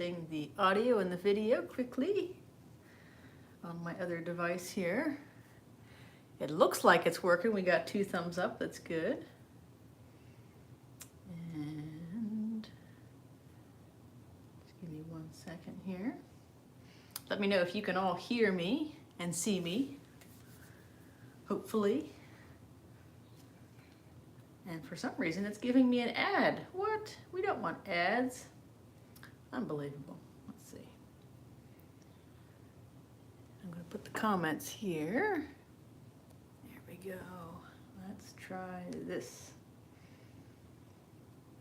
The audio and the video quickly on my other device here. It looks like it's working. We got 2 thumbs up. That's good. And just give me 1 second here. Let me know if you can all hear me and see me, hopefully. And for some reason it's giving me an ad. What? We don't want ads. Unbelievable. Let's see. I'm going to put the comments here. There we go. Let's try this.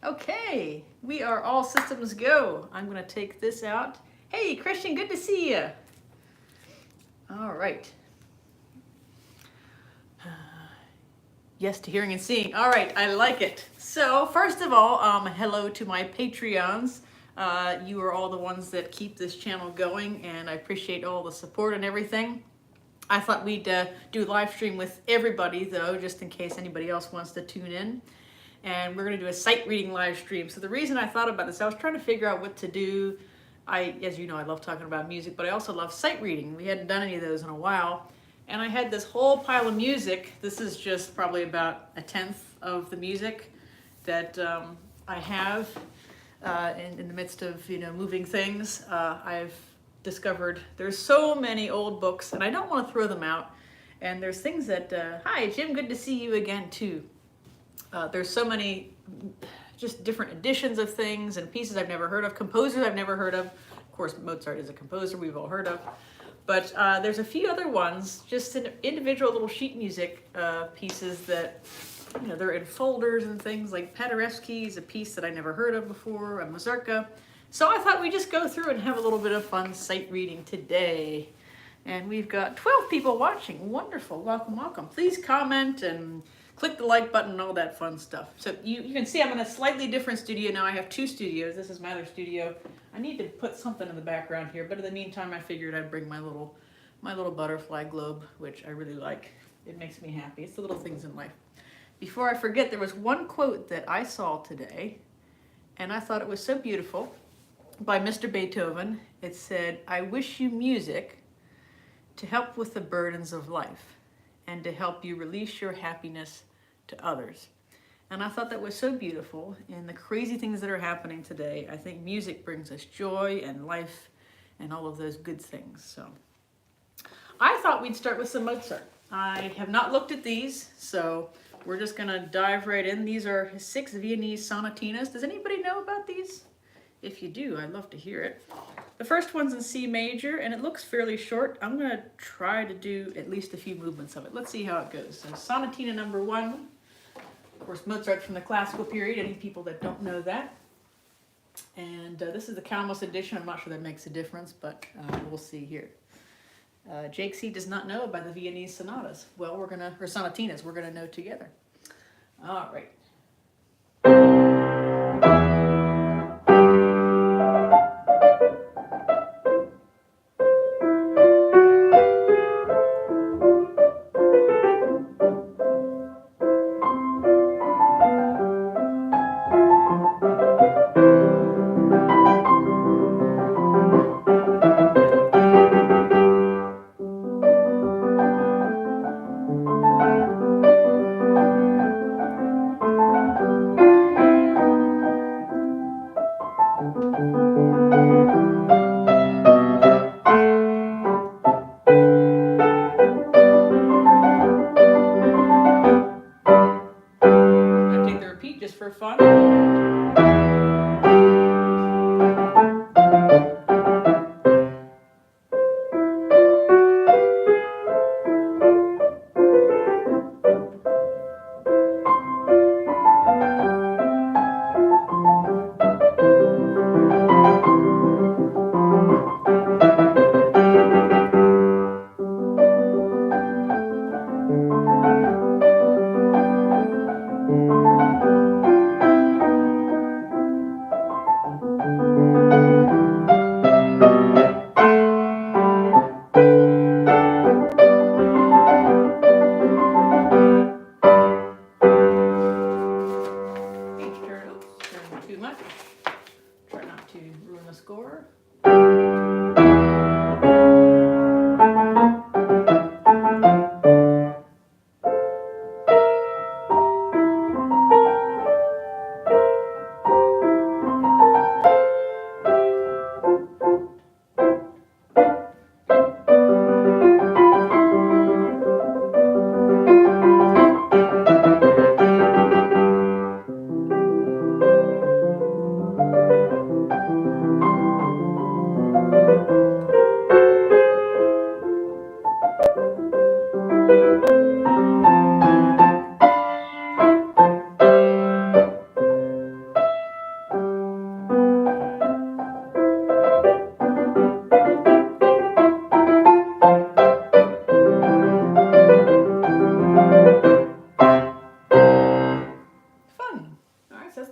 Okay, we are all systems go. I'm going to take this out. Hey, Christian, good to see you. All right. Yes to hearing and seeing. All right, I like it. So first of all, hello to my Patreons. You are all the ones that keep this channel going, and I appreciate all the support and everything. I thought we'd do a live stream with everybody, though, just in case anybody else wants to tune in. And we're going to do a sight reading live stream. So the reason I thought about this, I was trying to figure out what to do. As you know, I love talking about music, but I also love sight reading. We hadn't done any of those in a while. And I had this whole pile of music. This is just probably about 1/10 of the music that I have. In the midst of moving things, I've discovered there's so many old books, and I don't want to throw them out. And there's things that hi Jim, good to see you again too. There's so many just different editions of things and pieces I've never heard of, composers I've never heard of. Of course, Mozart is a composer we've all heard of, but there's a few other ones, just individual little sheet music pieces that they're in folders and things. Like Paderewski is a piece that I never heard of before, a mazurka. So I thought we'd just go through and have a little bit of fun sight reading today. And we've got 12 people watching. Wonderful. Welcome, welcome. Please comment and click the like button and all that fun stuff. So you can see I'm in a slightly different studio now. I have 2 studios. This is my other studio. I need to put something in the background here, but in the meantime, I figured I'd bring my little butterfly globe, which I really like. It makes me happy. It's the little things in life. Before I forget, there was one quote that I saw today, and I thought it was so beautiful, by Mr. Beethoven. It said, "I wish you music to help with the burdens of life and to help you release your happiness to others." And I thought that was so beautiful. In the crazy things that are happening today, I think music brings us joy and life and all of those good things. So I thought we'd start with some Mozart. I have not looked at these, so we're just gonna dive right in. These are his 6 Viennese sonatinas. Does anybody know about these? If you do, I'd love to hear it. The first one's in C major, and it looks fairly short. I'm gonna try to do at least a few movements of it. Let's see how it goes. So Sonatina number 1. Of course, Mozart from the classical period, any people that don't know that. And this is the Calmus edition. I'm not sure that makes a difference, but we'll see here. Jake C does not know about the Viennese sonatas. Well, or sonatinas, we're gonna know together. All right.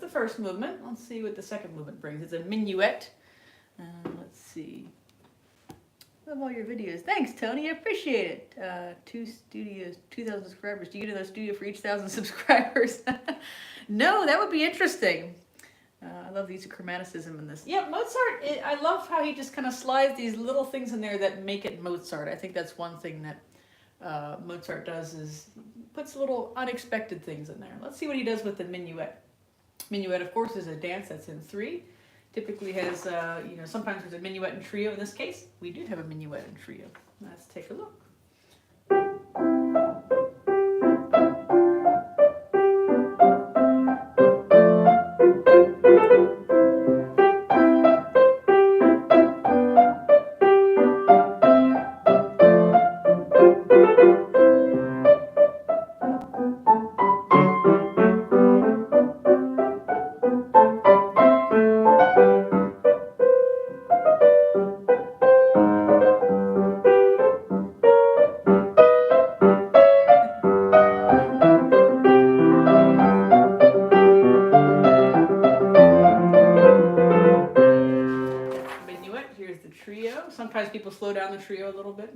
First movement. Let's see what the second movement brings. It's a minuet. Let's see. Love all your videos. Thanks, Tony. I appreciate it. 2,000 subscribers. Do you get another studio for each 1,000 subscribers? No, that would be interesting. I love the use of chromaticism in this. Yeah, Mozart, I love how he just kind of slides these little things in there that make it Mozart. I think that's one thing that Mozart does is puts little unexpected things in there. Let's see what he does with the minuet. Minuet, of course, is a dance that's in 3. Typically has, sometimes there's a minuet and trio. In this case, we do have a minuet and trio. Let's take a look. Sometimes people slow down the trio a little bit.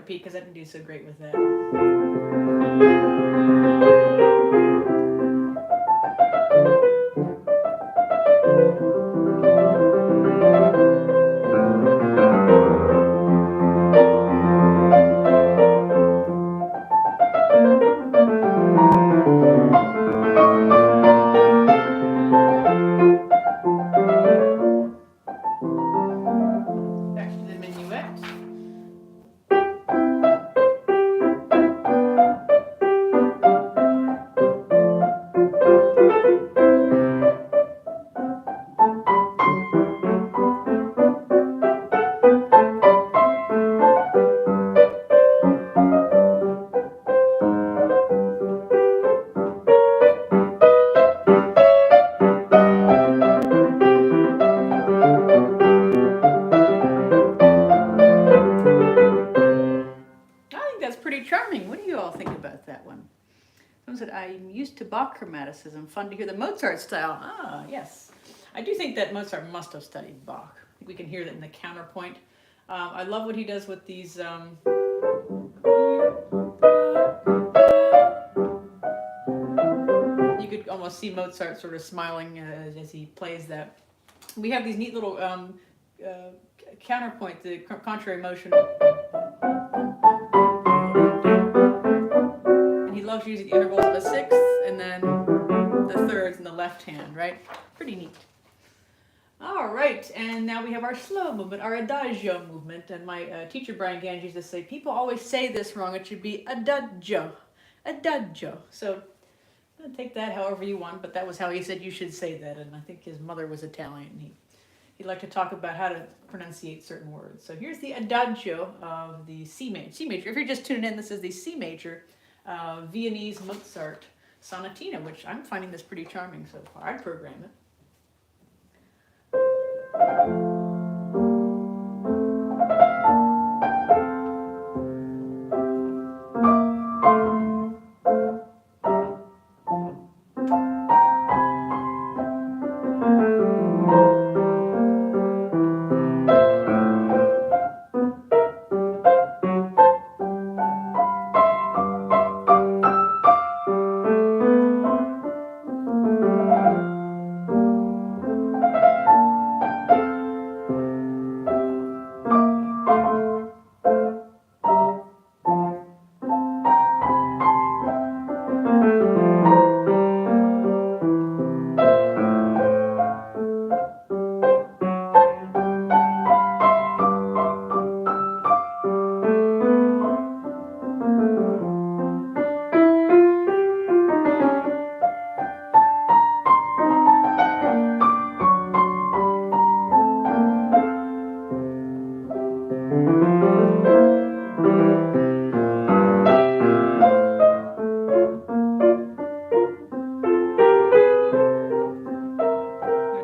Because I didn't do so great with that. Back to the minuet. Charming. What do you all think about that one? Someone said, I'm used to Bach chromaticism. Fun to hear the Mozart style. Ah, yes. I do think that Mozart must have studied Bach. I think we can hear that in the counterpoint. I love what he does with these... you could almost see Mozart sort of smiling as he plays that. We have these neat little counterpoint, the contrary motion. He loves using the intervals of a sixth and then the thirds in the left hand, right? Pretty neat. All right, and now we have our slow movement, our adagio movement. And my teacher, Brian Gange, used to say, people always say this wrong. It should be adagio. Adagio. So take that however you want, but that was how he said you should say that, and I think his mother was Italian. He liked to talk about how to pronunciate certain words. So here's the Adagio of the C major. C major. If you're just tuning in, this is the C major Viennese Mozart Sonatina, which I'm finding this pretty charming so far. I'd program it.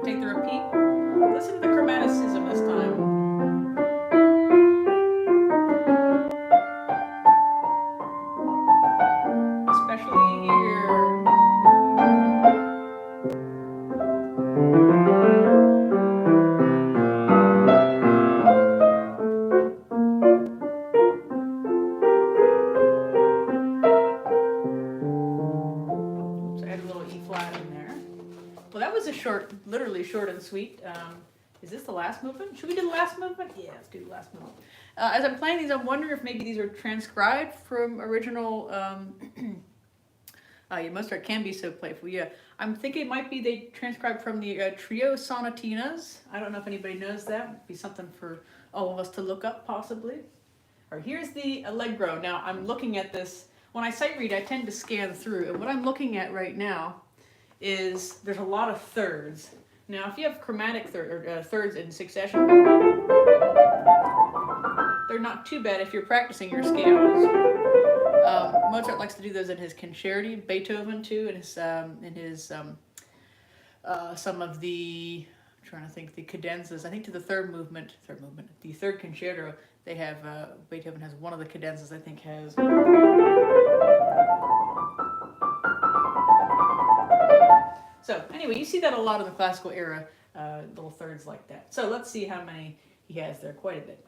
Take the repeat. Listen to the chromaticism this time. Especially here. Oops, I had a little E flat in there. Well, that was a short, literally short and sweet. Is this the last movement? Should we do the last movement? Yeah, let's do the last movement. As I'm playing these, I'm wondering if maybe these are transcribed from original. Mozart can be so playful. Yeah, I'm thinking it might be they transcribed from the trio sonatinas. I don't know if anybody knows that. It'd be something for all of us to look up, possibly. Or here's the Allegro. Now I'm looking at this. When I sight read, I tend to scan through, and what I'm looking at right now is there's a lot of thirds. Now, if you have chromatic thirds in succession, they're not too bad if you're practicing your scales. Mozart likes to do those in his concerti, Beethoven too, in his some of the, I'm trying to think, the cadenzas. I think to the third movement, the third concerto, they have Beethoven has one of the cadenzas. I think has. So anyway, you see that a lot in the classical era, little thirds like that. So let's see how many he has there. Quite a bit.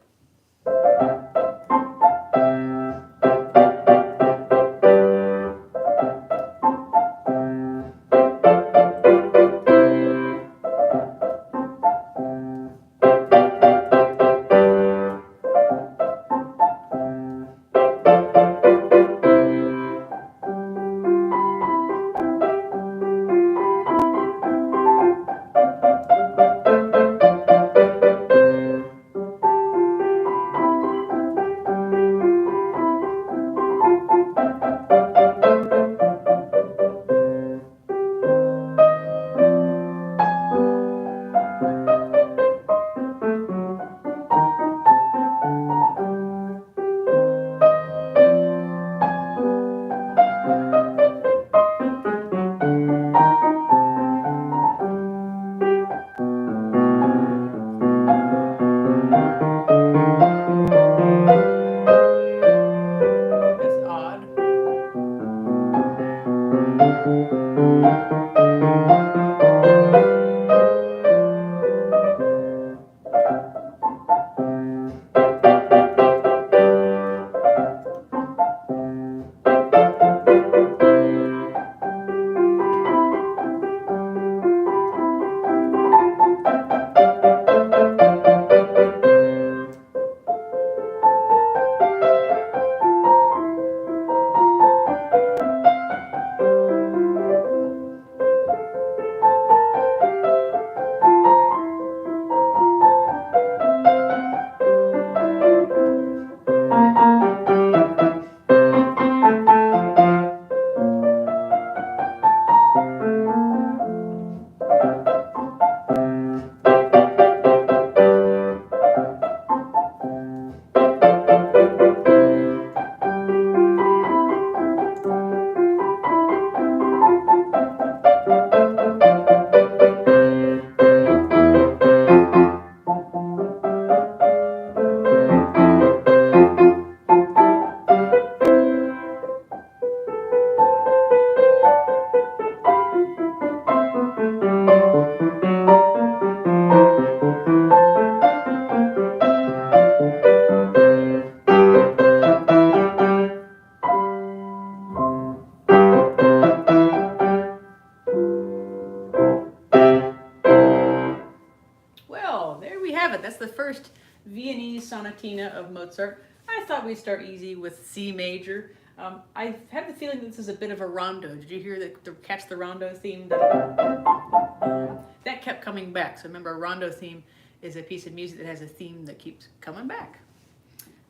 That's the first Viennese sonatina of Mozart. I thought we'd start easy with C major. I have the feeling this is a bit of a rondo. Did you hear catch the rondo theme? That kept coming back. So remember, a rondo theme is a piece of music that has a theme that keeps coming back.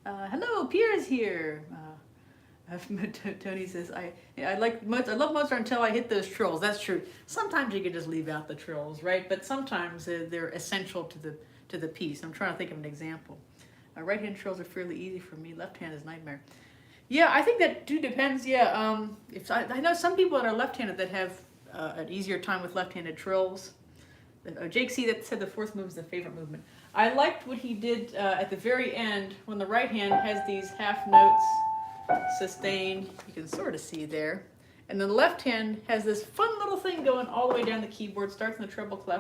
Hello, Pierre's here. Tony says, I love Mozart until I hit those trills. That's true. Sometimes you can just leave out the trills, right? But sometimes they're essential to the piece. I'm trying to think of an example. Right-hand trills are fairly easy for me. Left-hand is nightmare. Yeah, I think that too depends. Yeah, I know some people that are left-handed that have an easier time with left-handed trills. Jake C. that said the fourth movement is the favorite movement. I liked what he did at the very end when the right hand has these half notes sustained. You can sort of see there. And then the left hand has this fun little thing going all the way down the keyboard. Starts in the treble clef.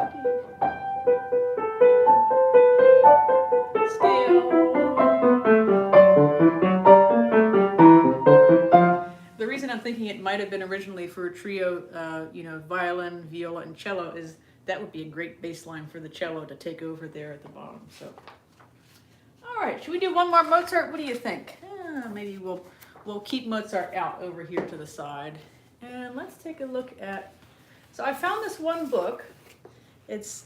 Scale. The reason I'm thinking it might have been originally for a trio, violin, viola, and cello is that would be a great bass line for the cello to take over there at the bottom. So, all right, should we do one more Mozart? What do you think? Maybe we'll keep Mozart out over here to the side. And let's take a look at, so I found this one book. It's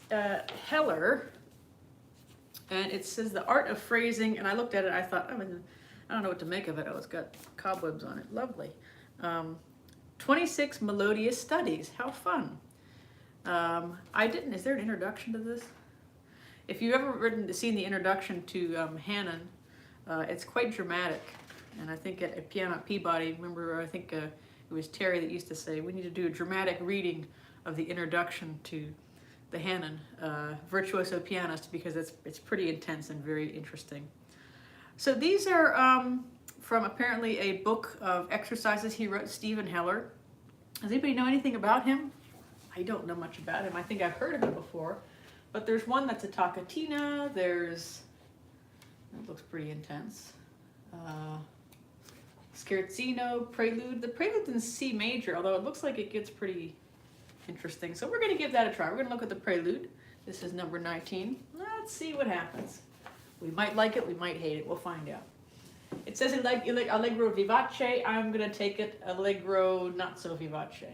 Heller, and it says The Art of Phrasing, and I looked at it, I thought, I don't know what to make of it. Oh, it's got cobwebs on it. Lovely. 26 Melodious Studies. How fun. Is there an introduction to this? If you've ever seen the introduction to Hanon, it's quite dramatic. And I think at Piano at Peabody, remember, I think it was Terry that used to say, we need to do a dramatic reading of the introduction to the Hanon, Virtuoso Pianist, because it's pretty intense and very interesting. So these are from apparently a book of exercises he wrote, Stephen Heller. Does anybody know anything about him? I don't know much about him. I think I've heard of him before. But there's one that's a toccatina. It looks pretty intense. Scherzino, Prelude. The Prelude's in C major, although it looks like it gets pretty interesting. So we're going to give that a try. We're going to look at the Prelude. This is number 19. Let's see what happens. We might like it, we might hate it. We'll find out. It says Allegro vivace. I'm going to take it Allegro not so vivace.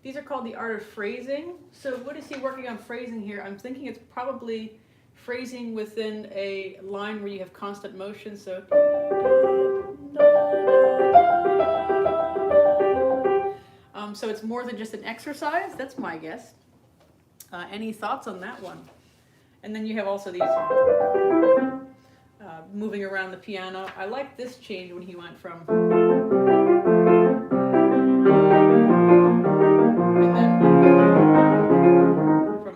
These are called The Art of Phrasing. So what is he working on phrasing here? I'm thinking it's probably phrasing within a line where you have constant motion. So so it's more than just an exercise. That's my guess. Any thoughts on that one? And then you have also these moving around the piano. I like this change when he went from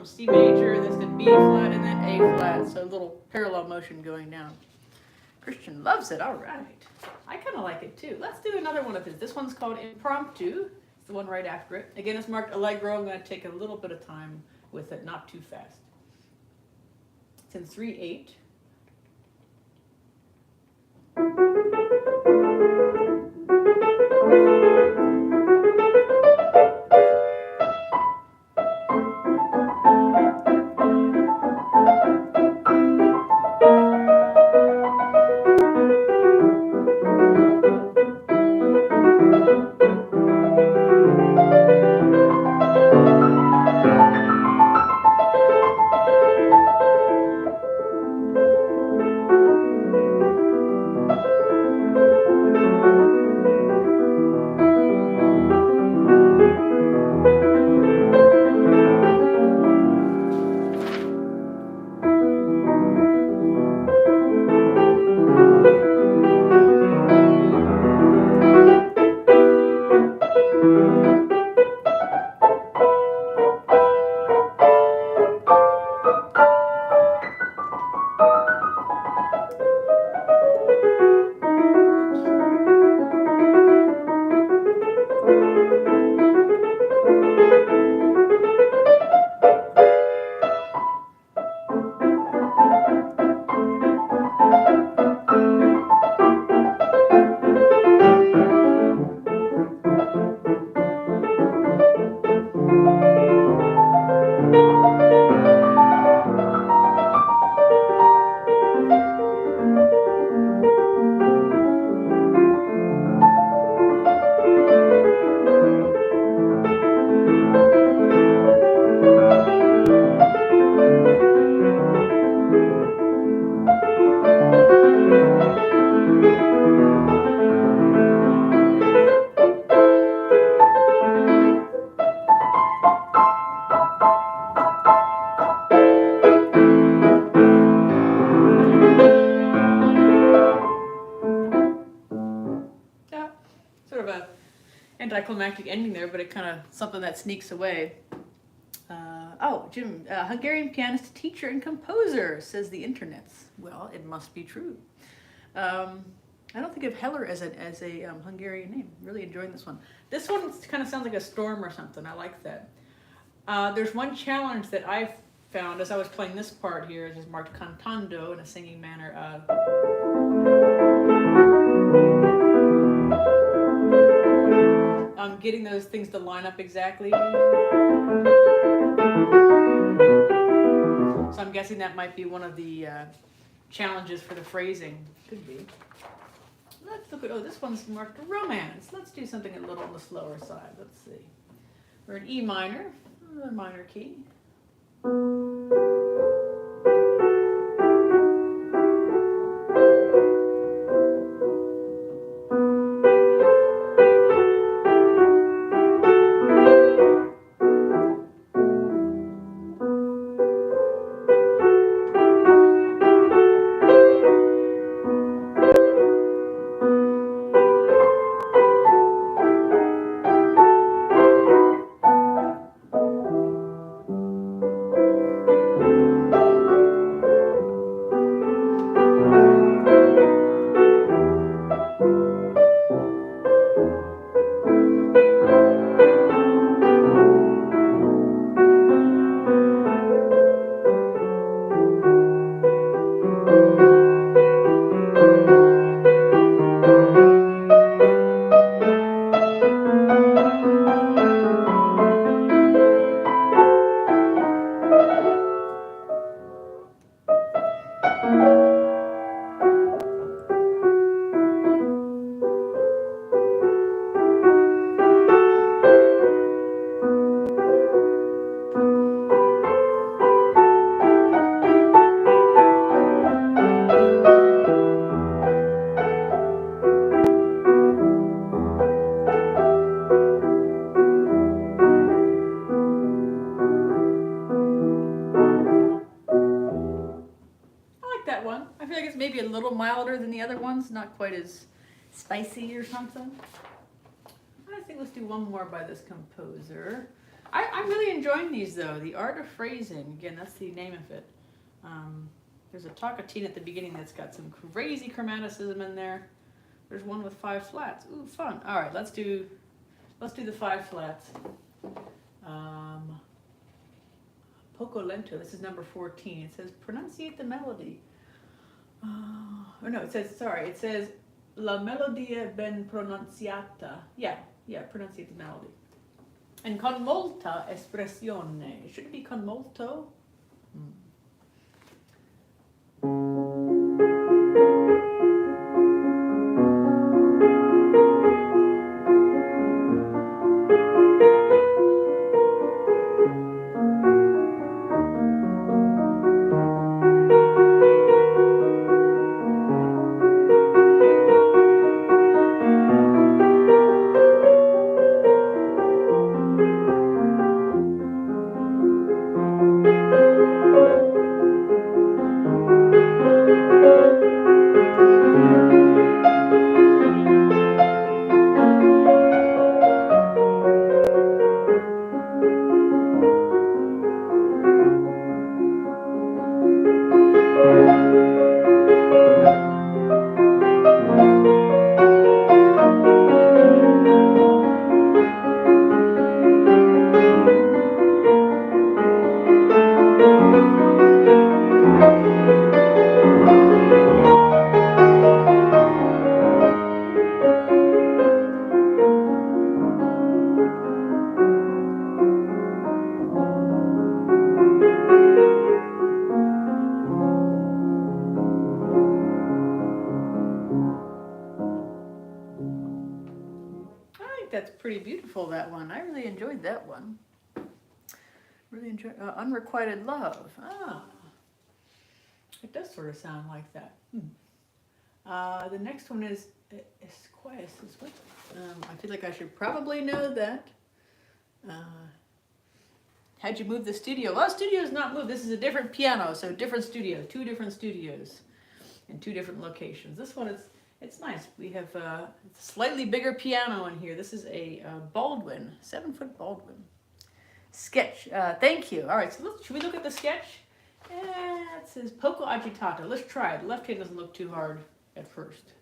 C major, this to B flat, and then A flat. So a little parallel motion going down. Christian loves it. All right. I kind of like it too. Let's do another one of his. This one's called Impromptu. It's the one right after it. Again, it's marked Allegro. I'm going to take a little bit of time with it, not too fast. It's in 3/8. Sort of a anticlimactic ending there, but it kind of something that sneaks away. Oh, Jim, Hungarian pianist, teacher, and composer, says the internets. Well, it must be true. I don't think of Heller as a Hungarian name. Really enjoying this one. This one kind of sounds like a storm or something. I like that. There's one challenge that I've found as I was playing this part here. It is marked cantando in a singing manner. Getting those things to line up exactly. So I'm guessing that might be one of the challenges for the phrasing. Could be. Let's look at, oh, this one's marked romance. Let's do something a little on the slower side. Let's see. We're in E minor, a minor key. Maybe a little milder than the other ones, not quite as spicy or something. I think let's do one more by this composer. I'm really enjoying these though. The Art of Phrasing, again, that's the name of it. There's a toccatine at the beginning that's got some crazy chromaticism in there. There's one with 5 flats. Ooh, fun. All right, let's do the 5 flats. Poco Lento. This is number 14. It says pronunciate the melody. Or no, it says, sorry, it says La melodia ben pronunciata. Yeah, pronunciate the melody. And con molta espressione. Should it be con molto? That's pretty beautiful, that one. I really enjoyed that one. Really enjoyed Unrequited Love. It does sort of sound like that. The next one is Esquires. I feel like I should probably know that. How'd you move the studio? Well, studio's not moved. This is a different piano, so different studio. 2 different studios in 2 different locations. This one is, it's nice. We have a slightly bigger piano in here. This is a Baldwin, 7-foot Baldwin. Sketch. Thank you. All right, so should we look at the sketch? It says Poco agitato. Let's try it. The left hand doesn't look too hard at first.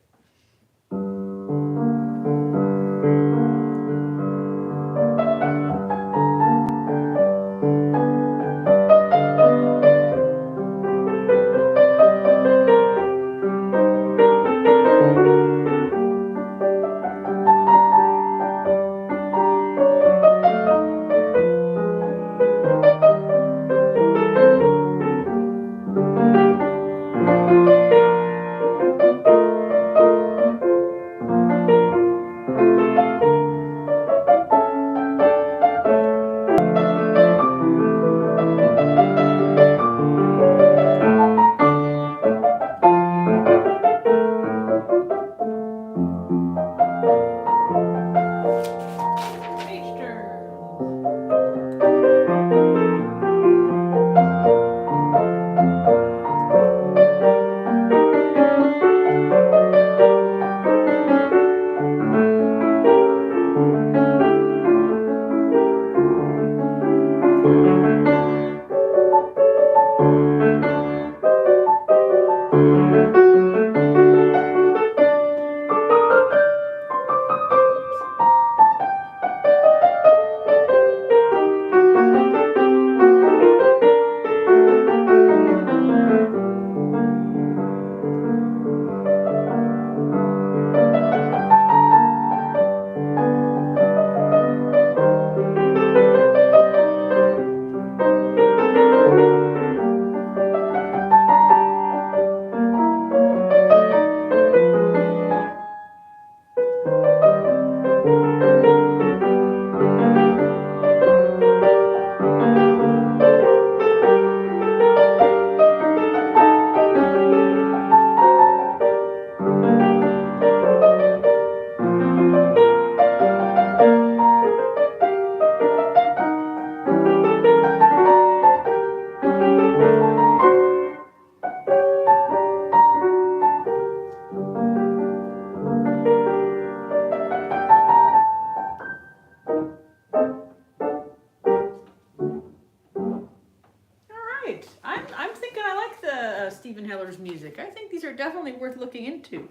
Music. I think these are definitely worth looking into.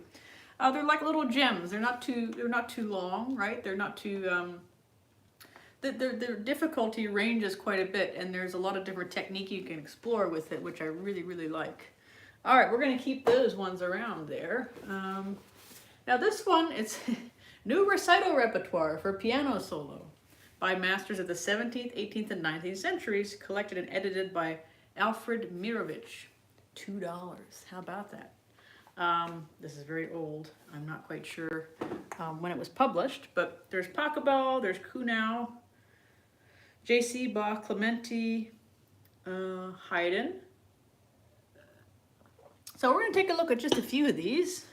They're like little gems. They're not too long, right? They're not too the difficulty ranges quite a bit, and there's a lot of different technique you can explore with it, which I really, really like. All right, we're going to keep those ones around there. Now this one, it's new recital repertoire for piano solo by masters of the 17th, 18th, and 19th centuries, collected and edited by Alfred Mirovich. $2. How about that? This is very old. I'm not quite sure when it was published, but there's Pachelbel, there's Kuhnau, J.C. Bach, Clementi, Haydn. So we're going to take a look at just a few of these.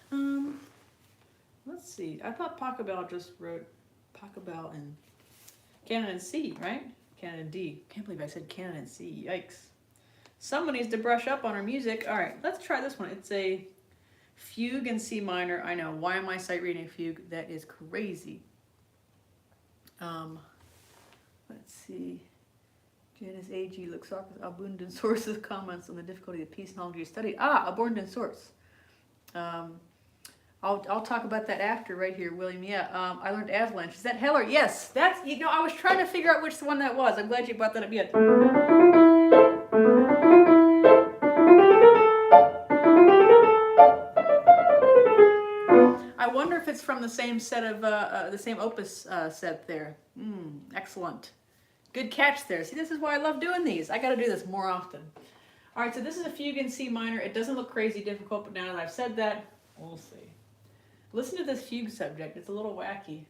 Let's see. I thought Pachelbel just wrote Pachelbel in Canon and C, right? Canon and D. Can't believe I said Canon and C. Yikes. Someone needs to brush up on our music. All right, let's try this one. It's a fugue in C minor. I know. Why am I sight reading a fugue? That is crazy. Let's see. Janice A.G. Luxarchus abundant sources comments on the difficulty of piece knowledge you study. Abundant source. I'll talk about that after right here, William. Yeah, I learned Avalanche. Is that Heller? Yes, that's, I was trying to figure out which one that was. I'm glad you brought that up yet. I wonder if it's from the same set of, the same opus set there. Excellent. Good catch there. See, this is why I love doing these. I got to do this more often. All right, so this is a fugue in C minor. It doesn't look crazy difficult, but now that I've said that, we'll see. Listen to this fugue subject. It's a little wacky.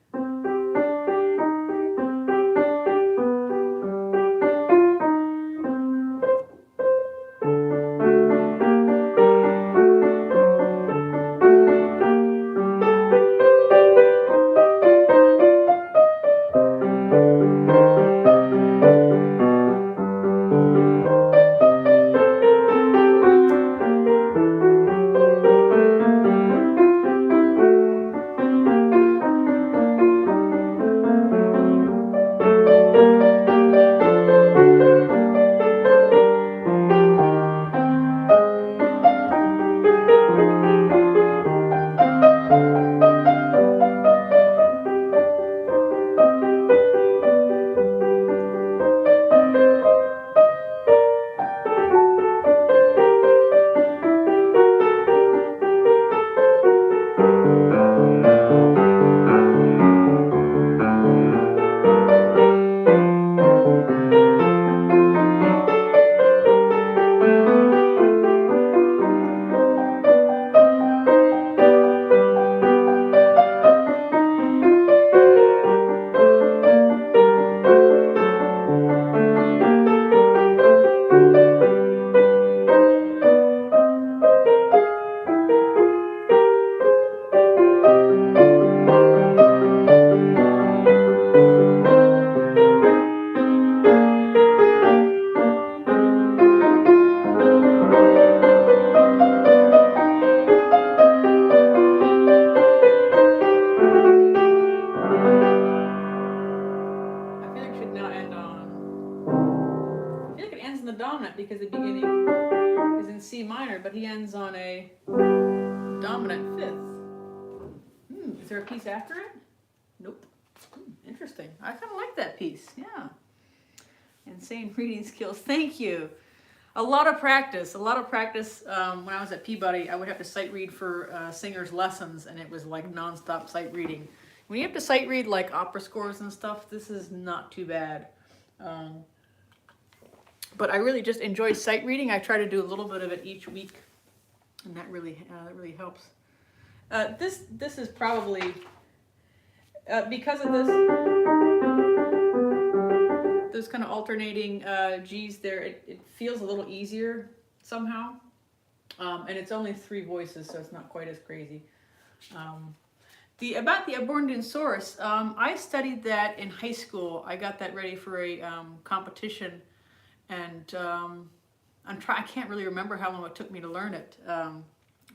Because the beginning is in C minor, but he ends on a dominant fifth. Is there a piece after it? Nope. Interesting. I kind of like that piece. Yeah. Insane reading skills. Thank you. A lot of practice. When I was at Peabody, I would have to sight read for singers' lessons, and it was like nonstop sight reading. When you have to sight read like opera scores and stuff, this is not too bad. But I really just enjoy sight reading. I try to do a little bit of it each week, and that really helps. This is probably because of this, those kind of alternating G's there. It feels a little easier somehow, and it's only 3 voices, so it's not quite as crazy. About the abundant source, I studied that in high school. I got that ready for a competition. And I can't really remember how long it took me to learn it,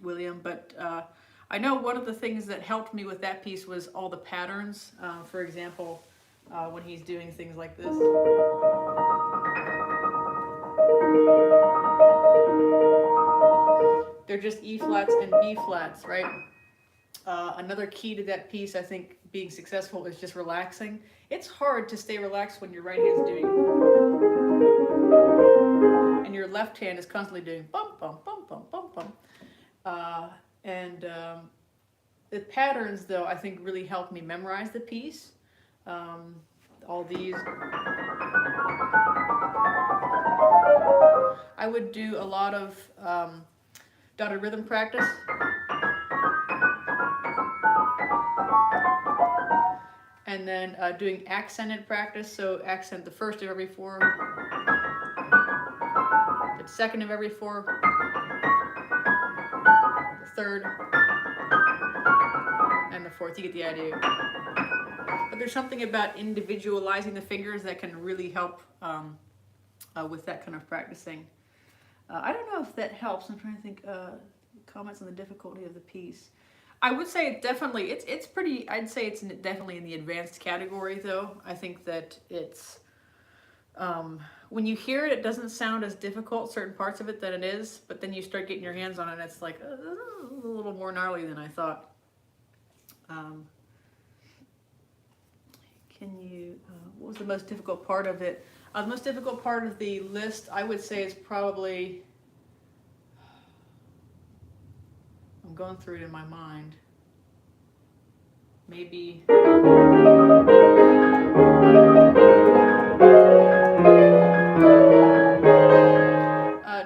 William, but I know one of the things that helped me with that piece was all the patterns. For example, when he's doing things like this. They're just E flats and B flats, right? Another key to that piece, I think, being successful is just relaxing. It's hard to stay relaxed when your right hand's doing and your left hand is constantly doing bum bum bum bum bum bum. And the patterns, though, I think really helped me memorize the piece. All these. I would do a lot of dotted rhythm practice. And then doing accented practice, so accent the first of every four, the second of every four, the third, and the fourth. You get the idea. But there's something about individualizing the fingers that can really help with that kind of practicing. I don't know if that helps. I'm trying to think. Comments on the difficulty of the piece. I would say definitely, it's pretty, I'd say it's definitely in the advanced category, though. I think that it's, when you hear it, it doesn't sound as difficult, certain parts of it, than it is, but then you start getting your hands on it, and it's like a little more gnarly than I thought. What was the most difficult part of it? The most difficult part of the list, I would say, is probably, I'm going through it in my mind. Maybe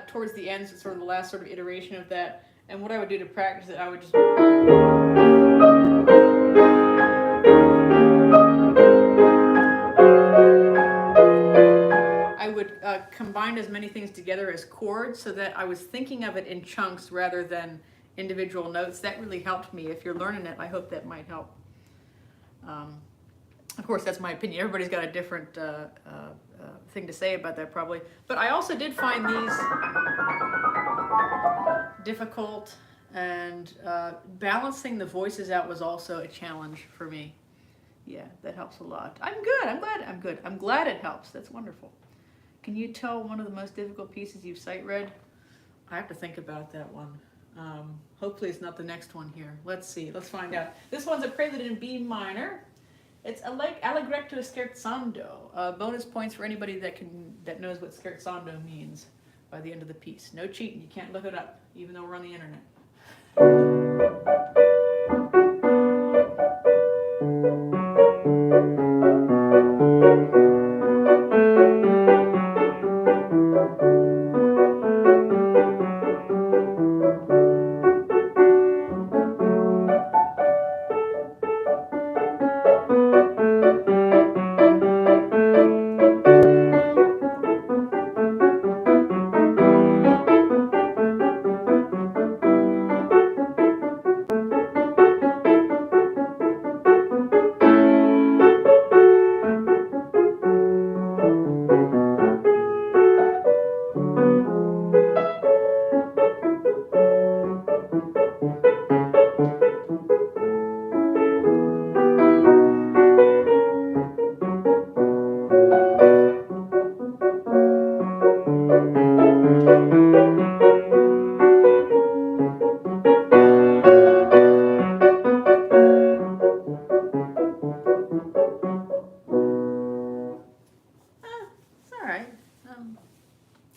towards the end, so sort of the last sort of iteration of that. And what I would do to practice it, I would just combine as many things together as chords, so that I was thinking of it in chunks rather than individual notes. That really helped me. If you're learning it, I hope that might help. Of course, that's my opinion. Everybody's got a different thing to say about that, probably. But I also did find these difficult, and balancing the voices out was also a challenge for me. Yeah, that helps a lot. I'm good. I'm glad. I'm good. I'm glad it helps. That's wonderful. Can you tell one of the most difficult pieces you've sight read? I have to think about that one. Hopefully it's not the next one here. Let's see. Let's find out. This one's a prelude in B minor. It's Allegretto scherzando. Bonus points for anybody that knows what scherzando means by the end of the piece. No cheating. You can't look it up, even though we're on the internet.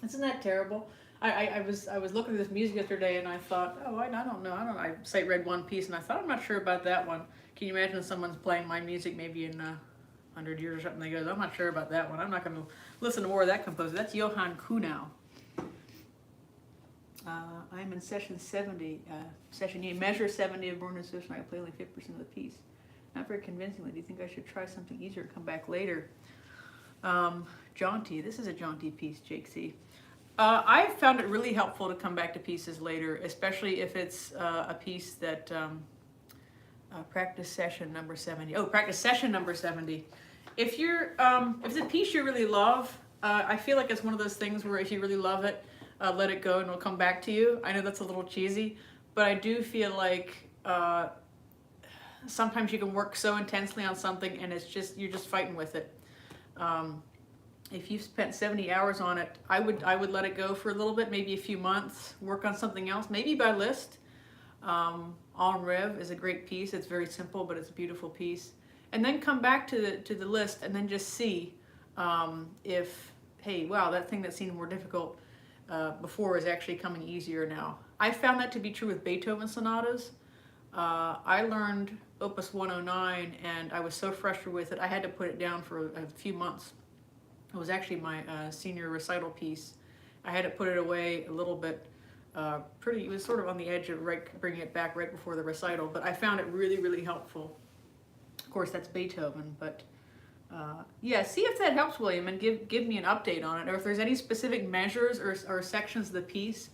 Isn't that terrible? I was looking at this music yesterday, and I thought, oh, I don't know. I sight read one piece, and I thought, I'm not sure about that one. Can you imagine if someone's playing my music maybe in 100 years or something? They go, I'm not sure about that one. I'm not going to listen to more of that composer. That's Johann Kuhnau. I'm in session 70, measure 70 of Bruno Susan. I play only 50% of the piece. Not very convincingly. Do you think I should try something easier and come back later? Jaunty. This is a jaunty piece, Jake C. I found it really helpful to come back to pieces later, especially if it's a piece that practice session number 70. Oh, practice session number 70. If you're if it's a piece you really love, I feel like it's one of those things where if you really love it, let it go and it'll come back to you. I know that's a little cheesy, but I do feel like sometimes you can work so intensely on something and it's just you're just fighting with it. If you've spent 70 hours on it, I would let it go for a little bit, maybe a few months, work on something else, maybe by list. En Rêve is a great piece. It's very simple, but it's a beautiful piece. And then come back to the list and then just see if, hey, wow, that thing that seemed more difficult before is actually coming easier now. I found that to be true with Beethoven sonatas. I learned Opus 109 and I was so frustrated with it, I had to put it down for a few months. It was actually my senior recital piece. I had to put it away a little bit. It was sort of on the edge of bringing it back right before the recital, but I found it really, really helpful. Of course, that's Beethoven, but yeah, see if that helps, William, and give me an update on it, or if there's any specific measures or sections of the piece,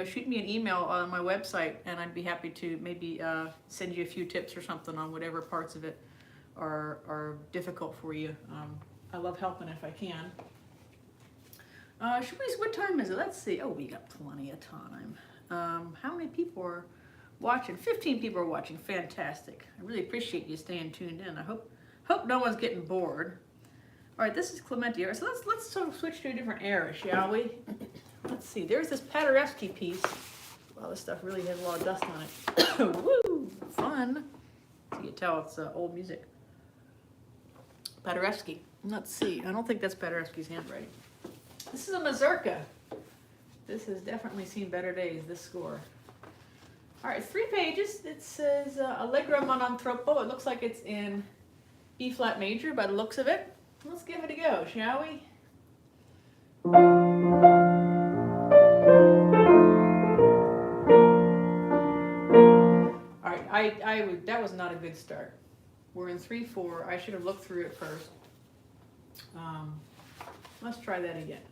shoot me an email on my website, and I'd be happy to maybe send you a few tips or something on whatever parts of it are difficult for you. I love helping if I can. What time is it? Let's see. Oh, we got plenty of time. How many people are watching? 15 people are watching. Fantastic. I really appreciate you staying tuned in. I hope no one's getting bored. All right, this is Clementi. All right, so let's sort of switch to a different era, shall we? Let's see. There's this Paderewski piece. Wow, this stuff really has a lot of dust on it. Woo! Fun. So you can tell it's old music. Paderewski. Let's see. I don't think that's Paderewski's handwriting. This is a mazurka. This has definitely seen better days, this score. All right, 3 pages. It says Allegro non troppo. It looks like it's in B flat major by the looks of it. Let's give it a go, shall we? All right, that was not a good start. We're in 3/4. I should have looked through it first. Let's try that again.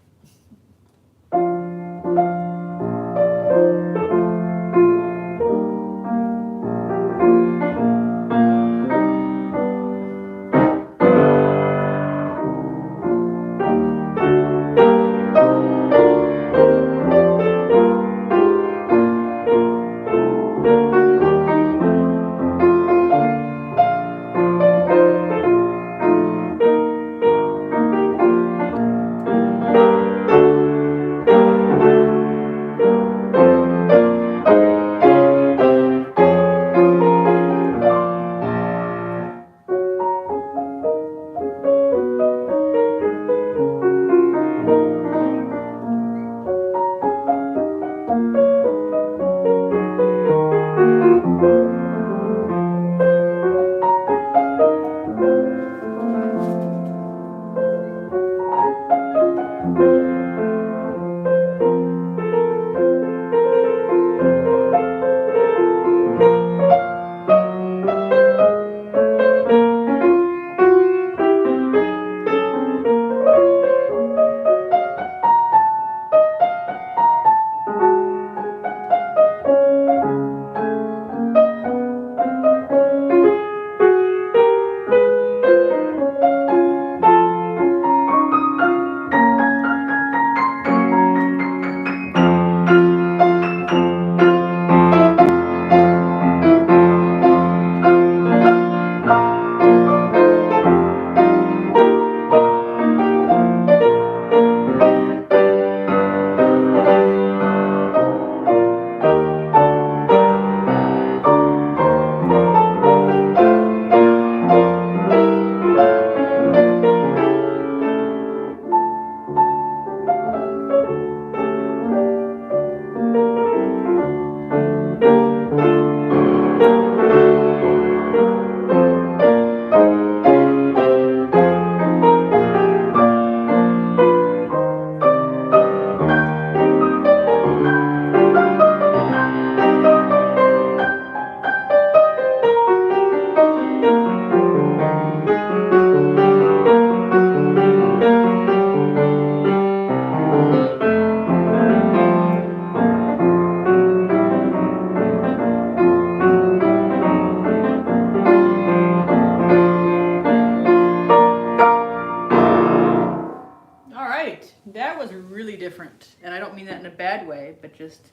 That was really different, and I don't mean that in a bad way, but just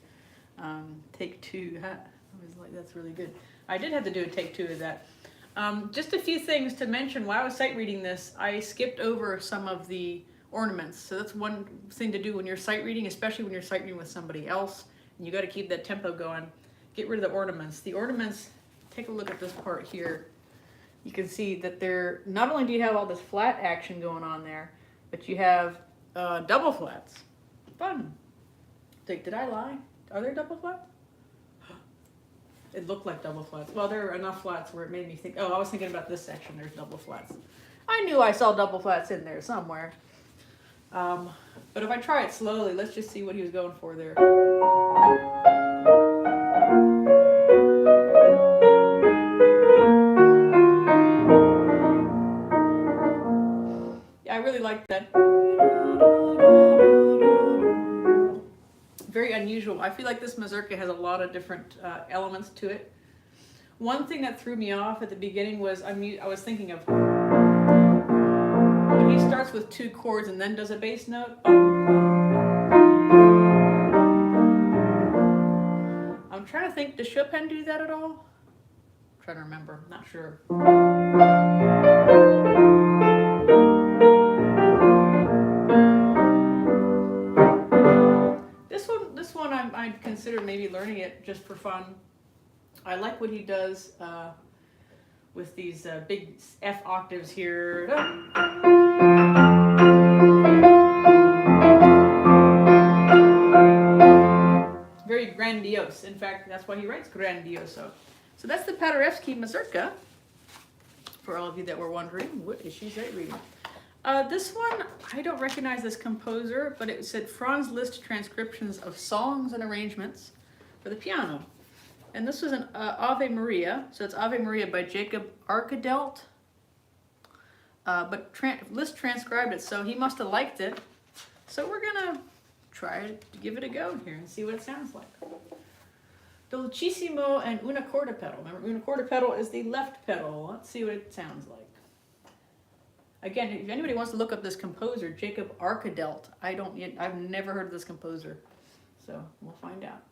take 2. I was like, that's really good. I did have to do a take 2 of that. Just a few things to mention. While I was sight reading this, I skipped over some of the ornaments. So that's one thing to do when you're sight reading, especially when you're sight reading with somebody else, and you got to keep that tempo going. get rid of the ornaments. The ornaments, take a look at this part here. You can see that they're, not only do you have all this flat action going on there, but you have double flats. Fun. Did I lie? Are there double flats? It looked like double flats. Well, there are enough flats where it made me think, oh, I was thinking about this section, there's double flats. I knew I saw double flats in there somewhere. But if I try it slowly, let's just see what he was going for there. Yeah, I really like that. Very unusual. I feel like this mazurka has a lot of different elements to it. One thing that threw me off at the beginning was I was thinking of when he starts with 2 chords and then does a bass note. I'm trying to think, does Chopin do that at all? I'm trying to remember, not sure. This one I'd consider maybe learning it just for fun. I like what he does with these big F octaves here. Very grandiose. In fact, that's why he writes Grandioso. So that's the Paderewski Mazurka. For all of you that were wondering, what is she reading? This one, I don't recognize this composer, but it said Franz Liszt transcriptions of songs and arrangements for the piano. And this was an Ave Maria, so it's Ave Maria by Jacob Arkadelt. But Liszt transcribed it, so he must have liked it. So we're gonna try to give it a go here and see what it sounds like. Dolcissimo and una corda pedal. Remember, una corda pedal is the left pedal. Let's see what it sounds like. Again, if anybody wants to look up this composer, Jacob Arkadelt, I've never heard of this composer, so we'll find out.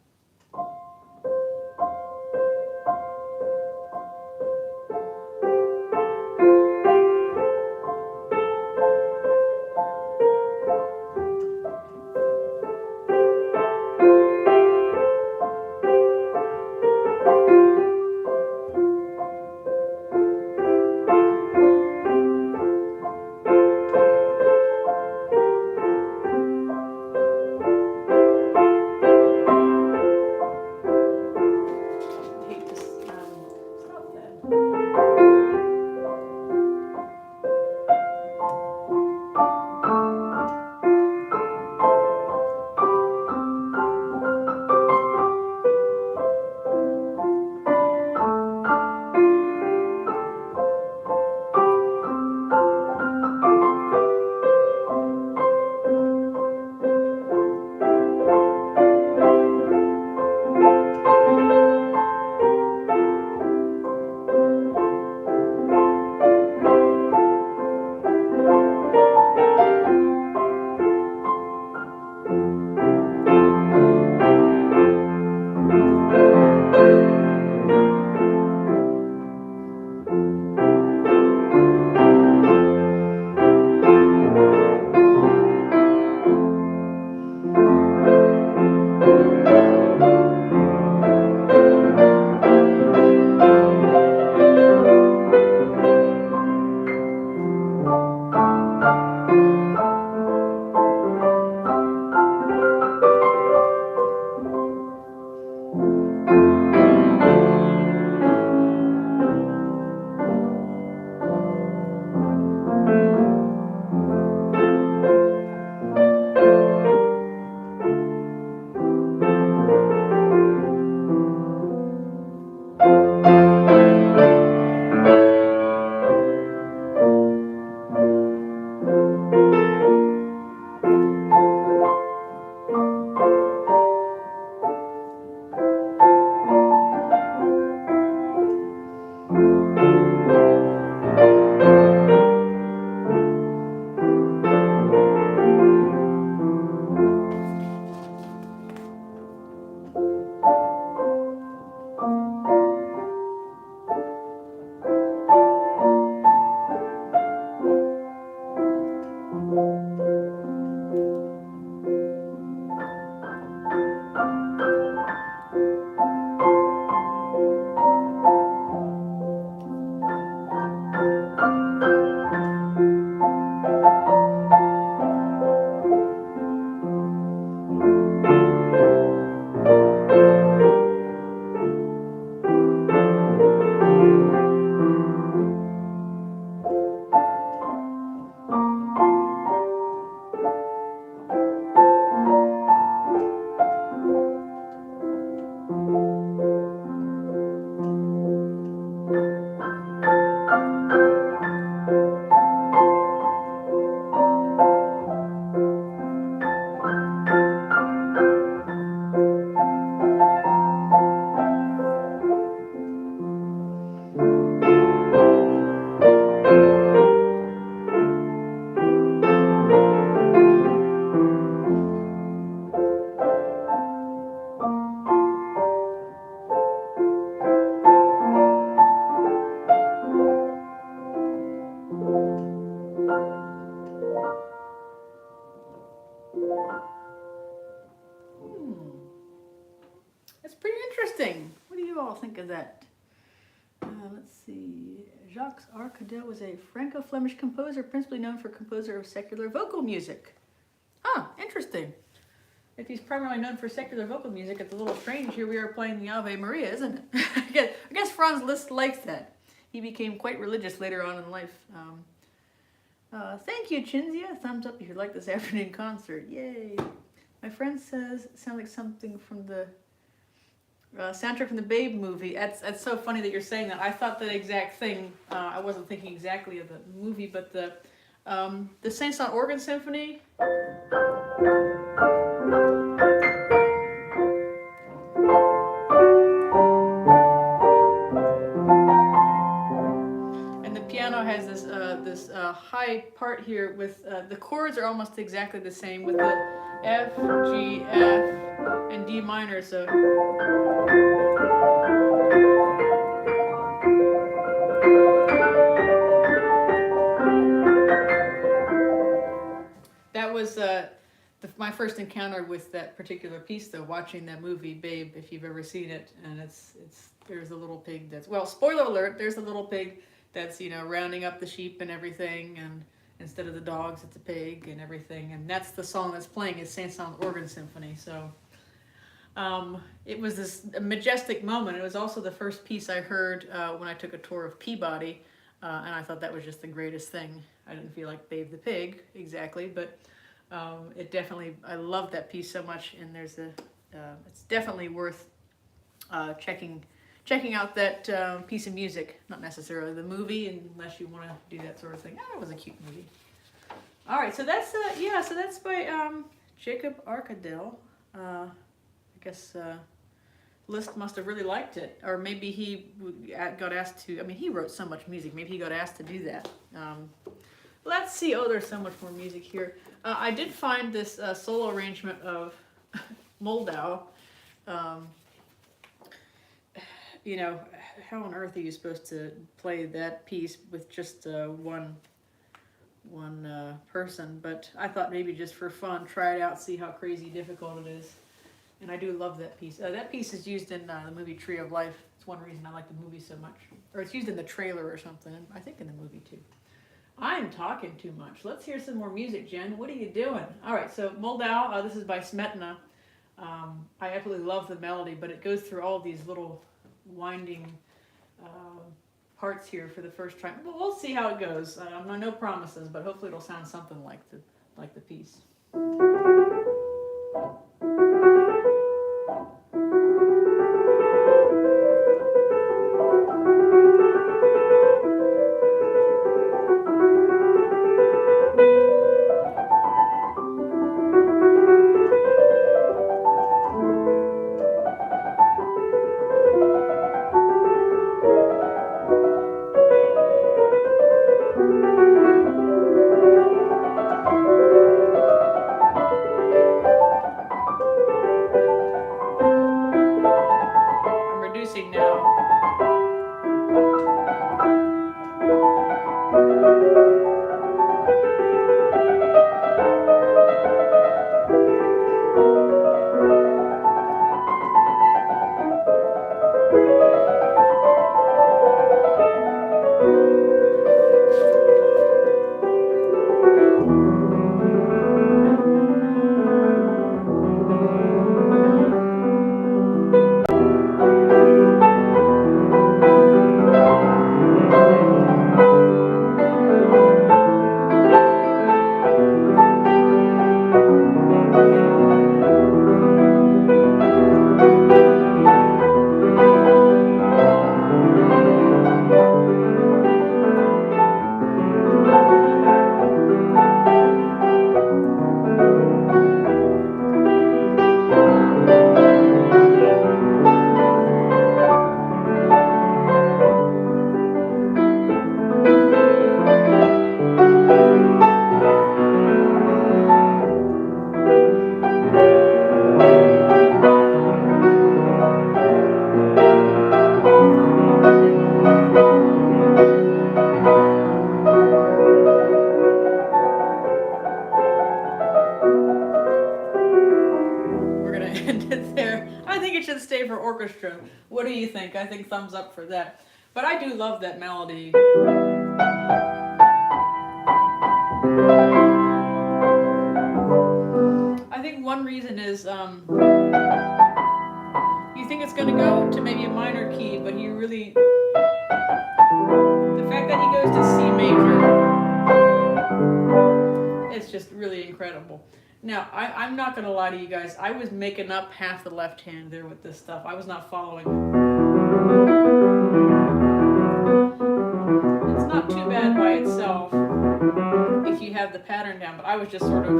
think of that. Let's see. Jacques Arcadel was a Franco-Flemish composer, principally known for composer of secular vocal music. Huh, interesting. If he's primarily known for secular vocal music, it's a little strange here we are playing the Ave Maria, isn't it? I guess Franz Liszt likes that. He became quite religious later on in life. Thank you, Chinzia. Thumbs up if you like this afternoon concert. Yay. My friend says it sounds like something from the soundtrack from the Babe movie. That's so funny that you're saying that. I thought the exact thing. I wasn't thinking exactly of the movie, but the Saint-Saëns Organ Symphony. And the piano has this high part here with the chords are almost exactly the same with the F, G, F, and D minor. So. That was my first encounter with that particular piece, though, watching that movie Babe, if you've ever seen it. And there's a little pig that's, well, spoiler alert, there's a little pig that's, rounding up the sheep and everything, and instead of the dogs, it's a pig and everything. And that's the song that's playing is Saint-Saëns Organ Symphony. So it was this majestic moment. It was also the first piece I heard when I took a tour of Peabody, and I thought that was just the greatest thing. I didn't feel like Babe the Pig exactly, but it definitely, I love that piece so much, and it's definitely worth checking out that piece of music, not necessarily the movie, unless you want to do that sort of thing. Oh, it was a cute movie. All right, so that's by Jacob Arcadel. I guess Liszt must have really liked it, or maybe he got asked to. I mean, he wrote so much music. Maybe he got asked to do that. Let's see. Oh, there's so much more music here. I did find this solo arrangement of Moldau. How on earth are you supposed to play that piece with just one person? But I thought maybe just for fun, try it out, see how crazy difficult it is. And I do love that piece. That piece is used in the movie Tree of Life. It's one reason I like the movie so much. Or it's used in the trailer or something. I think in the movie too. I'm talking too much. Let's hear some more music, Jen. What are you doing? All right, so Moldau, this is by Smetana. I absolutely love the melody, but it goes through all these little winding parts here for the first time. Well, we'll see how it goes. No promises, but hopefully it'll sound something like the piece. orchestra. What do you think? I think thumbs up for that. But I do love that melody. I think one reason is you think it's going to go to maybe a minor key, but he really, the fact that he goes to C major, it's just really incredible. Now, I'm not going to lie to you guys. I was making up half the left hand there with this stuff. I was not following. It's not too bad by itself if you have the pattern down, but I was just sort of,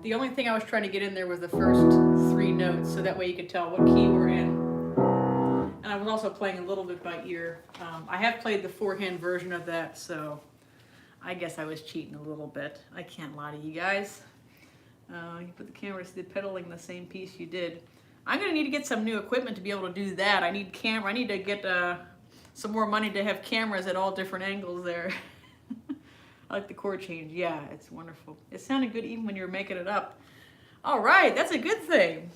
the only thing I was trying to get in there was the first 3 notes, so that way you could tell what key we're in. And I was also playing a little bit by ear. I have played the 4-hand version of that, so I guess I was cheating a little bit. I can't lie to you guys. You put the camera to pedaling the same piece you did. I'm going to need to get some new equipment to be able to do that. I need camera. I need to get some more money to have cameras at all different angles there. I like the chord change. Yeah, it's wonderful. It sounded good even when you were making it up. All right, that's a good thing.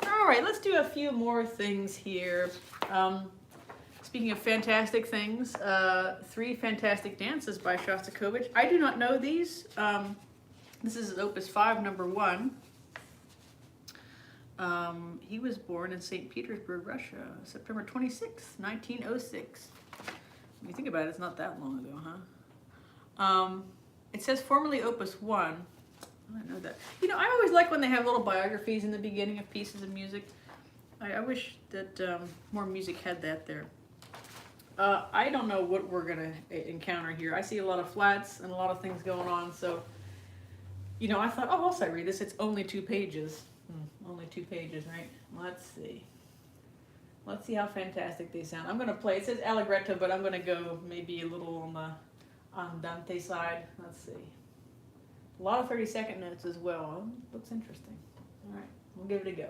All right, let's do a few more things here. Speaking of fantastic things, 3 Fantastic Dances by Shostakovich. I do not know these. This is Opus 5, number 1. He was born in St. Petersburg, Russia, September 26, 1906. When you think about it, it's not that long ago, huh? It says formerly Opus 1. I don't know that. You know, I always like when they have little biographies in the beginning of pieces of music. I wish that more music had that there. I don't know what we're going to encounter here. I see a lot of flats and a lot of things going on, so, you know, I thought, oh, I'll read this. It's only 2 pages. Only 2 pages, right? Let's see. Let's see how fantastic they sound. I'm going to play, it says Allegretto, but I'm going to go maybe a little on the andante side. Let's see. A lot of 30-second notes as well. Looks interesting. All right, we'll give it a go.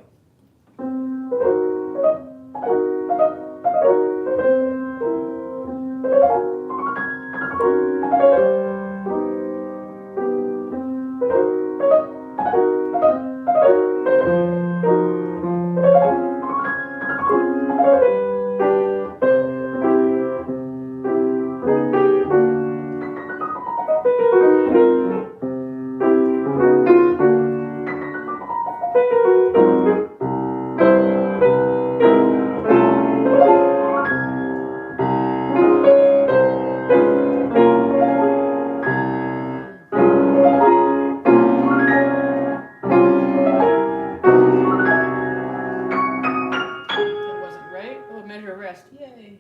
Yay.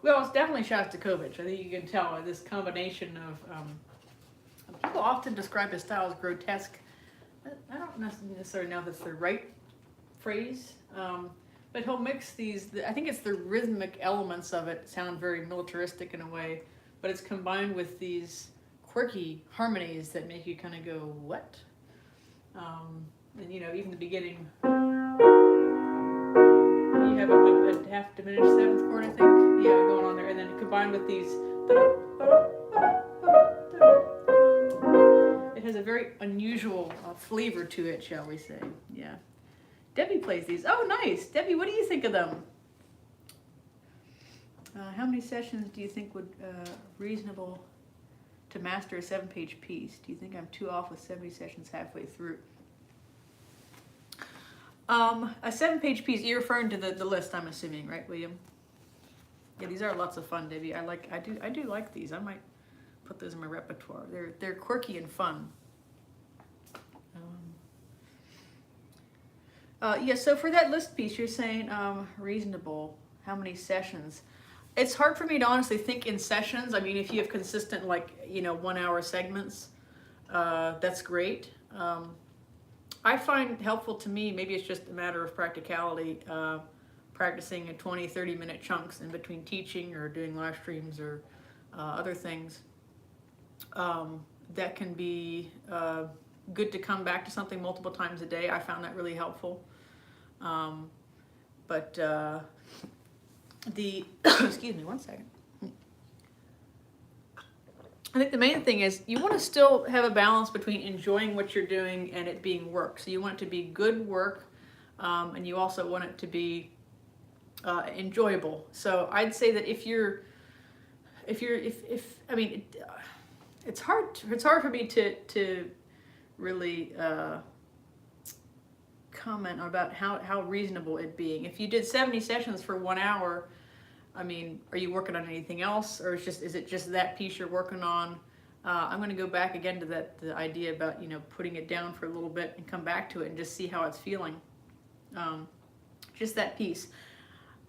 Well, it's definitely Shostakovich. I think you can tell this combination of people often describe his style as grotesque. I don't necessarily know if it's the right phrase, but he'll mix these. I think it's the rhythmic elements of it sound very militaristic in a way, but it's combined with these quirky harmonies that make you kind of go, what? And you know, even the beginning, you have a half diminished 7th chord, I think. Yeah, going on there, and then combined with these, it has a very unusual flavor to it, shall we say? Yeah. Debbie plays these. Oh, nice. Debbie, what do you think of them? How many sessions do you think would reasonable to master a 7-page piece? Do you think I'm too off with 70 sessions halfway through? A 7-page piece, you're referring to the list, I'm assuming, right, William? Yeah, these are lots of fun, Debbie. I do like these. I might put those in my repertoire. They're quirky and fun. Yeah, so for that list piece, you're saying reasonable. How many sessions? It's hard for me to honestly think in sessions. I mean, if you have consistent, like, you know, 1-hour segments, that's great. I find helpful to me, maybe it's just a matter of practicality, practicing in 20, 30-minute chunks in between teaching or doing live streams or other things. That can be good to come back to something multiple times a day. I found that really helpful. But the, excuse me, one second. I think the main thing is you want to still have a balance between enjoying what you're doing and it being work. So you want it to be good work, and you also want it to be enjoyable. So I'd say that if I mean, it's hard for me to really comment about how reasonable it being. If you did 70 sessions for 1 hour, I mean, are you working on anything else, or is it just that piece you're working on? I'm going to go back again to the idea about, putting it down for a little bit and come back to it and just see how it's feeling. Just that piece.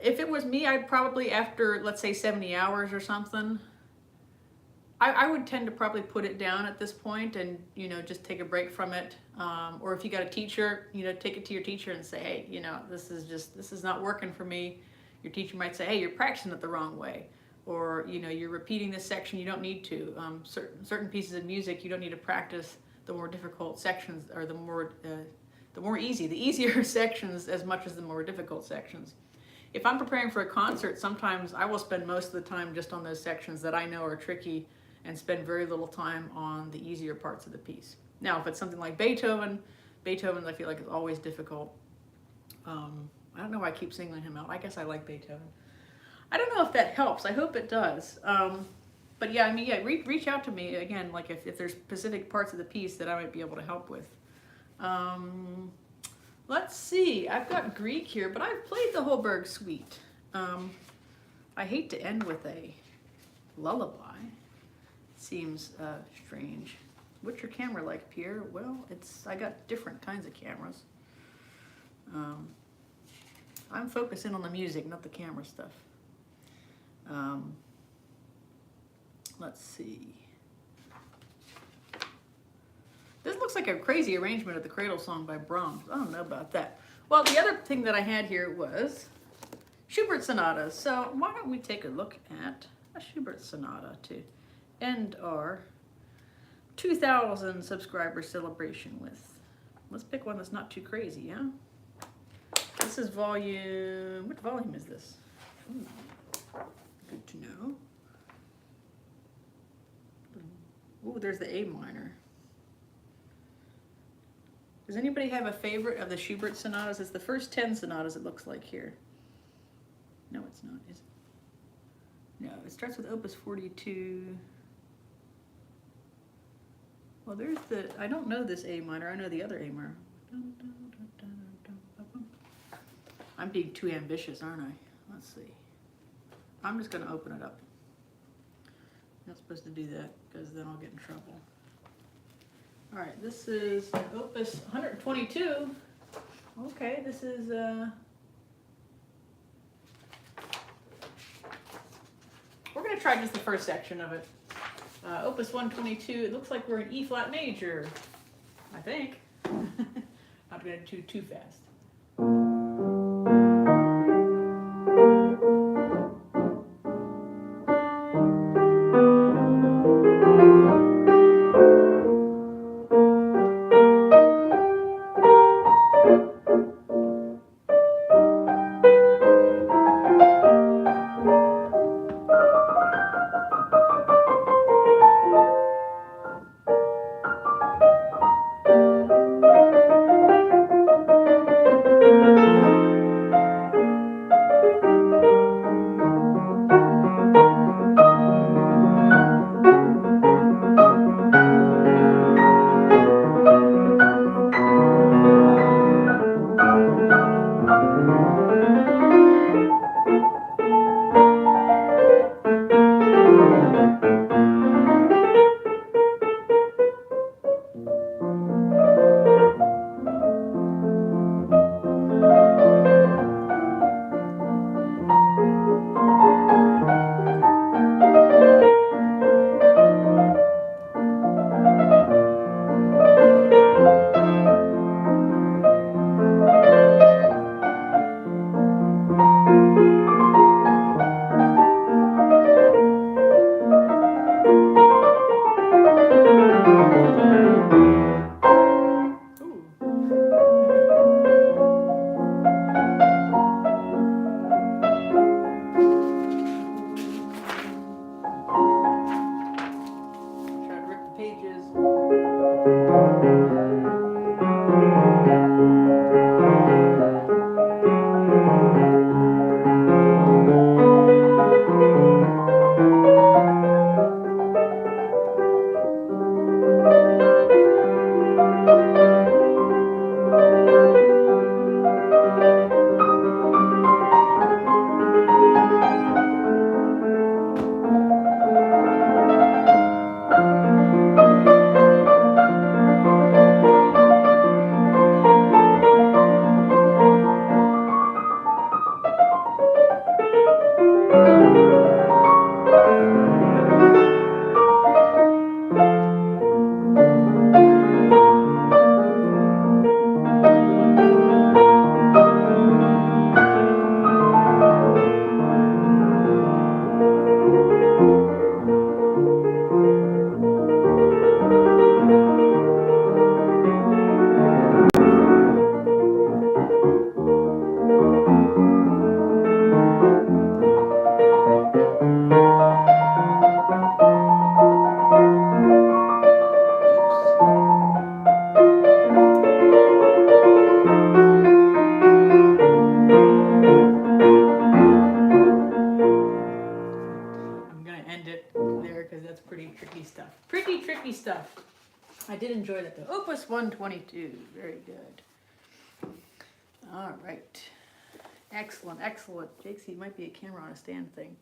If it was me, I'd probably, after, let's say 70 hours or something, I would tend to probably put it down at this point and, just take a break from it. Or if you got a teacher, take it to your teacher and say, hey, this is not working for me. Your teacher might say, hey, you're practicing it the wrong way. Or, you're repeating this section, you don't need to. Certain pieces of music, you don't need to practice the more difficult sections, or the easier sections as much as the more difficult sections. If I'm preparing for a concert, sometimes I will spend most of the time just on those sections that I know are tricky and spend very little time on the easier parts of the piece. Now, if it's something like Beethoven's I feel like is always difficult. I don't know why I keep singling him out. I guess I like Beethoven. I don't know if that helps. I hope it does. But yeah, I mean, reach out to me again, like if there's specific parts of the piece that I might be able to help with. Let's see. I've got Grieg here, but I've played the Holberg Suite. I hate to end with a lullaby. It seems strange. What's your camera like, Pierre? Well, I got different kinds of cameras. I'm focusing on the music, not the camera stuff. Let's see. This looks like a crazy arrangement of the Cradle Song by Brahms. I don't know about that. Well, the other thing that I had here was Schubert sonatas. So why don't we take a look at a Schubert sonata to end our 2,000 subscriber celebration with. Let's pick one that's not too crazy, yeah? This is volume, what volume is this? Good to know. Oh, there's the A minor. Does anybody have a favorite of the Schubert sonatas? It's the first 10 sonatas, it looks like here. No, it's not, is it? No, it starts with Opus 42. Well, there's I don't know this A minor, I know the other A minor. I'm being too ambitious, aren't I? Let's see. I'm just going to open it up. I'm not supposed to do that because then I'll get in trouble. All right, this is Opus 122. Okay, this is we're going to try just the first section of it. Opus 122. It looks like we're in E flat major. I think. Not going to do too fast. Try to rip the pages. That's pretty tricky stuff. Pretty tricky stuff. I did enjoy that though. Opus 122. Very good. All right. Excellent, excellent. Jake, see, it might be a camera on a stand thing.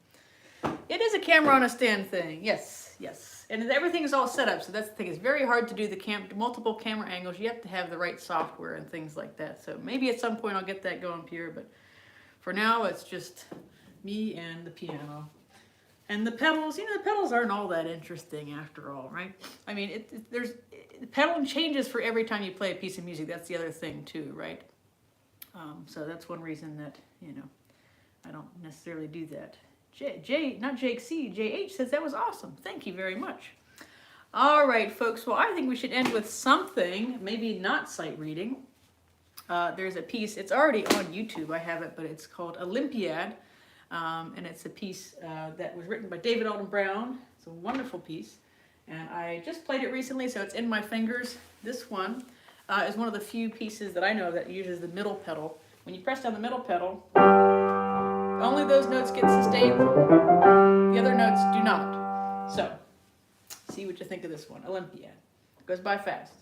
It is a camera on a stand thing. Yes, yes. And everything is all set up. So that's the thing. It's very hard to do the multiple camera angles. You have to have the right software and things like that. So maybe at some point I'll get that going, Pierre. But for now, it's just me and the piano. And the pedals, the pedals aren't all that interesting after all, right? I mean, the pedal changes for every time you play a piece of music. That's the other thing too, right? So that's one reason that, I don't necessarily do that. Not Jake C, JH says that was awesome. Thank you very much. All right, folks. Well, I think we should end with something, maybe not sight reading. There's a piece, it's already on YouTube. I have it, but it's called Olympiad. And it's a piece that was written by David Alden Brown. It's a wonderful piece. And I just played it recently, so it's in my fingers. This one is one of the few pieces that I know that uses the middle pedal. When you press down the middle pedal, only those notes get sustained. The other notes do not. So, see what you think of this one. Olympiad. Goes by fast.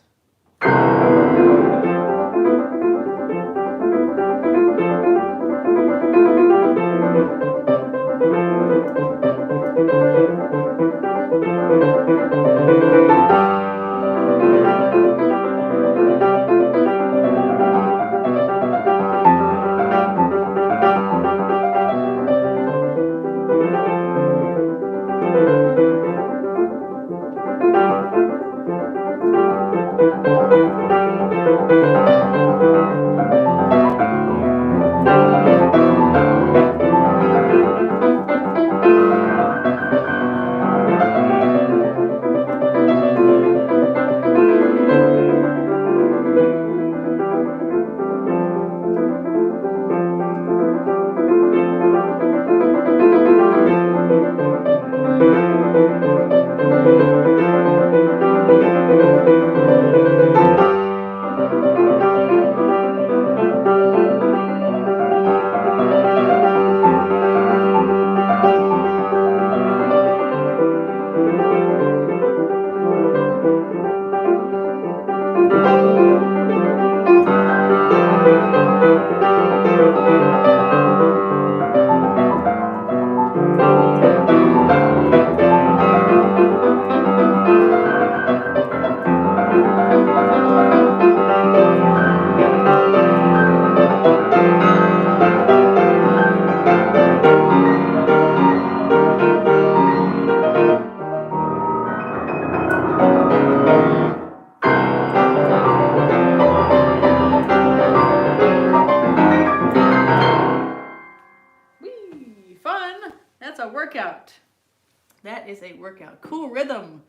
That is a workout. Cool rhythm.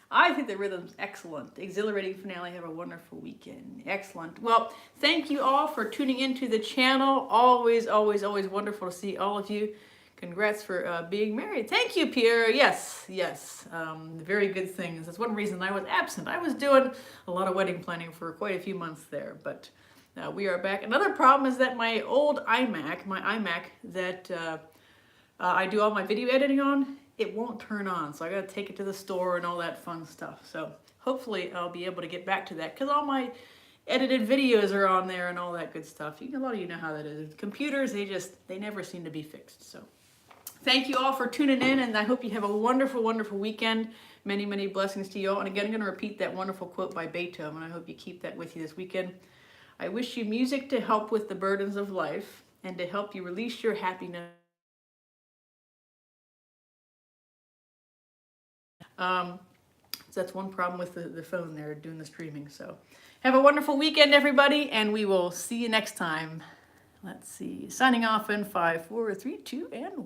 I think the rhythm's excellent. Exhilarating finale. Have a wonderful weekend. Excellent. Well, thank you all for tuning into the channel. Always, always, always wonderful to see all of you. Congrats for being married. Thank you, Pierre. Yes, yes. Very good things. That's one reason I was absent. I was doing a lot of wedding planning for quite a few months there, but we are back. Another problem is that my old iMac that I do all my video editing on, it won't turn on. So I got to take it to the store and all that fun stuff. So hopefully I'll be able to get back to that because all my edited videos are on there and all that good stuff. A lot of you know how that is. Computers, they never seem to be fixed. So thank you all for tuning in, and I hope you have a wonderful, wonderful weekend. Many, many blessings to you all. And again, I'm going to repeat that wonderful quote by Beethoven. I hope you keep that with you this weekend. I wish you music to help with the burdens of life and to help you release your happiness. So that's one problem with the phone there doing the streaming. So have a wonderful weekend, everybody, and we will see you next time. Let's see. Signing off in 5, 4, 3, 2, and 1.